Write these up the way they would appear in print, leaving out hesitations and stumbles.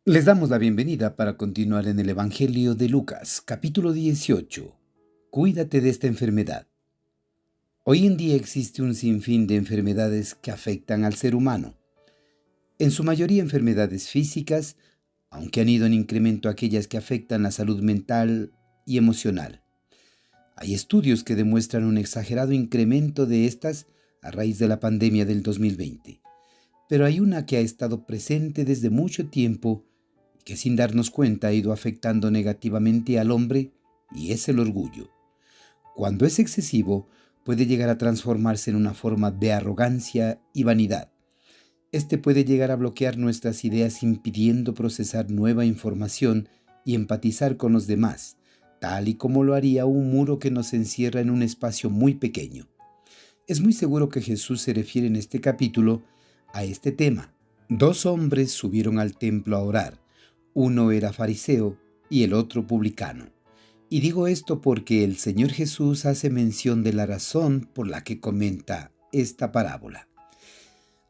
Les damos la bienvenida para continuar en el Evangelio de Lucas, capítulo 18. Cuídate de esta enfermedad. Hoy en día existe un sinfín de enfermedades que afectan al ser humano. En su mayoría enfermedades físicas, aunque han ido en incremento aquellas que afectan la salud mental y emocional. Hay estudios que demuestran un exagerado incremento de estas a raíz de la pandemia del 2020. Pero hay una que ha estado presente desde mucho tiempo y que sin darnos cuenta ha ido afectando negativamente al hombre, y es el orgullo. Cuando es excesivo, puede llegar a transformarse en una forma de arrogancia y vanidad. Este puede llegar a bloquear nuestras ideas impidiendo procesar nueva información y empatizar con los demás, tal y como lo haría un muro que nos encierra en un espacio muy pequeño. Es muy seguro que Jesús se refiere en este capítulo a este tema. Dos hombres subieron al templo a orar. Uno era fariseo y el otro publicano. Y digo esto porque el Señor Jesús hace mención de la razón por la que comenta esta parábola.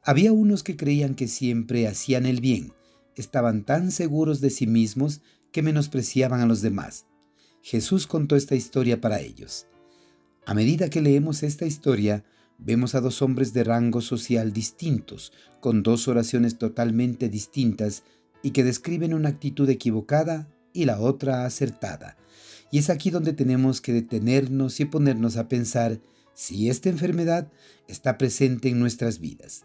Había unos que creían que siempre hacían el bien, estaban tan seguros de sí mismos que menospreciaban a los demás. Jesús contó esta historia para ellos. A medida que leemos esta historia, vemos a dos hombres de rango social distintos, con dos oraciones totalmente distintas y que describen una actitud equivocada y la otra acertada. Y es aquí donde tenemos que detenernos y ponernos a pensar si esta enfermedad está presente en nuestras vidas.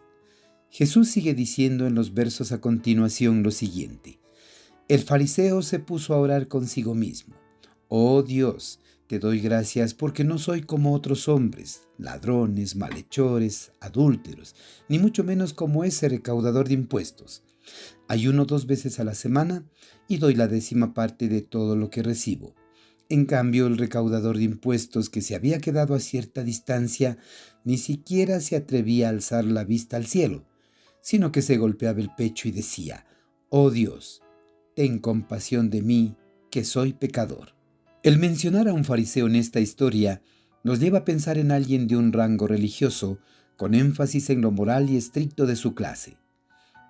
Jesús sigue diciendo en los versos a continuación lo siguiente: el fariseo se puso a orar consigo mismo. Oh Dios, te doy gracias porque no soy como otros hombres, ladrones, malhechores, adúlteros, ni mucho menos como ese recaudador de impuestos. Ayuno 2 veces a la semana y doy la 10ª parte de todo lo que recibo. En cambio, el recaudador de impuestos, que se había quedado a cierta distancia, ni siquiera se atrevía a alzar la vista al cielo, sino que se golpeaba el pecho y decía: Oh Dios, ten compasión de mí, que soy pecador. El mencionar a un fariseo en esta historia nos lleva a pensar en alguien de un rango religioso, con énfasis en lo moral y estricto de su clase.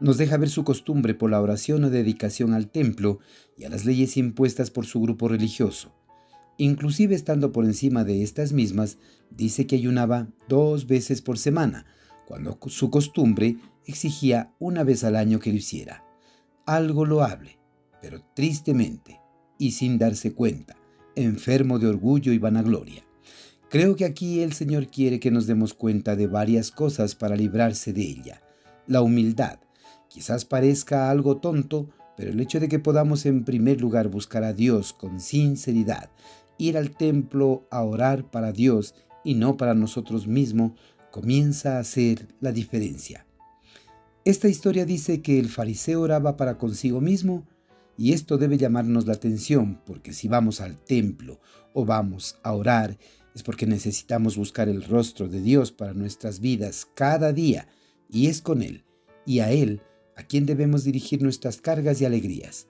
Nos deja ver su costumbre por la oración o dedicación al templo y a las leyes impuestas por su grupo religioso. Inclusive estando por encima de estas mismas, dice que ayunaba 2 veces por semana, cuando su costumbre exigía 1 vez al año que lo hiciera. Algo loable, pero tristemente, y sin darse cuenta, enfermo de orgullo y vanagloria. Creo que aquí el Señor quiere que nos demos cuenta de varias cosas para librarse de ella. La humildad. Quizás parezca algo tonto, pero el hecho de que podamos en primer lugar buscar a Dios con sinceridad, ir al templo a orar para Dios y no para nosotros mismos, comienza a hacer la diferencia. Esta historia dice que el fariseo oraba para consigo mismo, y esto debe llamarnos la atención, porque si vamos al templo o vamos a orar, es porque necesitamos buscar el rostro de Dios para nuestras vidas cada día, y es con Él, y a Él, a quien debemos dirigir nuestras cargas y alegrías.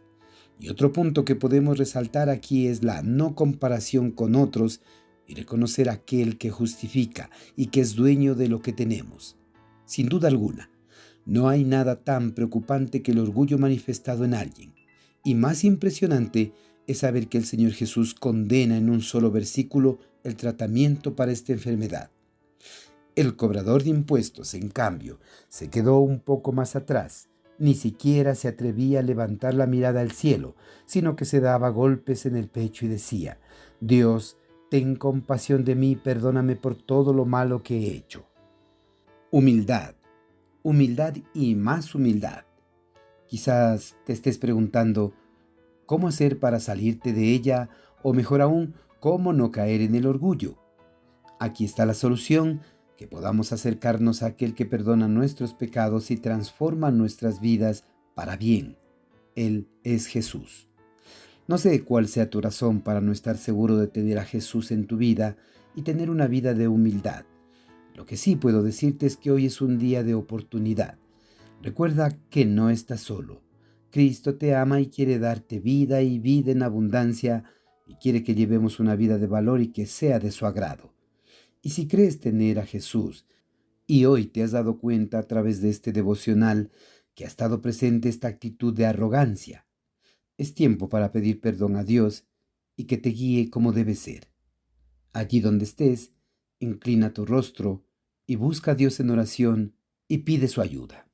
Y otro punto que podemos resaltar aquí es la no comparación con otros y reconocer a aquel que justifica y que es dueño de lo que tenemos. Sin duda alguna, no hay nada tan preocupante que el orgullo manifestado en alguien. Y más impresionante es saber que el Señor Jesús condena en un solo versículo el tratamiento para esta enfermedad. El cobrador de impuestos, en cambio, se quedó un poco más atrás. Ni siquiera se atrevía a levantar la mirada al cielo, sino que se daba golpes en el pecho y decía: Dios, ten compasión de mí, perdóname por todo lo malo que he hecho. Humildad, humildad y más humildad. Quizás te estés preguntando cómo hacer para salirte de ella, o mejor aún, cómo no caer en el orgullo. Aquí está la solución: que podamos acercarnos a aquel que perdona nuestros pecados y transforma nuestras vidas para bien. Él es Jesús. No sé cuál sea tu razón para no estar seguro de tener a Jesús en tu vida y tener una vida de humildad. Lo que sí puedo decirte es que hoy es un día de oportunidad. Recuerda que no estás solo. Cristo te ama y quiere darte vida y vida en abundancia, y quiere que llevemos una vida de valor y que sea de su agrado. Y si crees tener a Jesús y hoy te has dado cuenta a través de este devocional que ha estado presente esta actitud de arrogancia. Es tiempo para pedir perdón a Dios y que te guíe como debe ser. Allí donde estés, inclina tu rostro y busca a Dios en oración y pide su ayuda.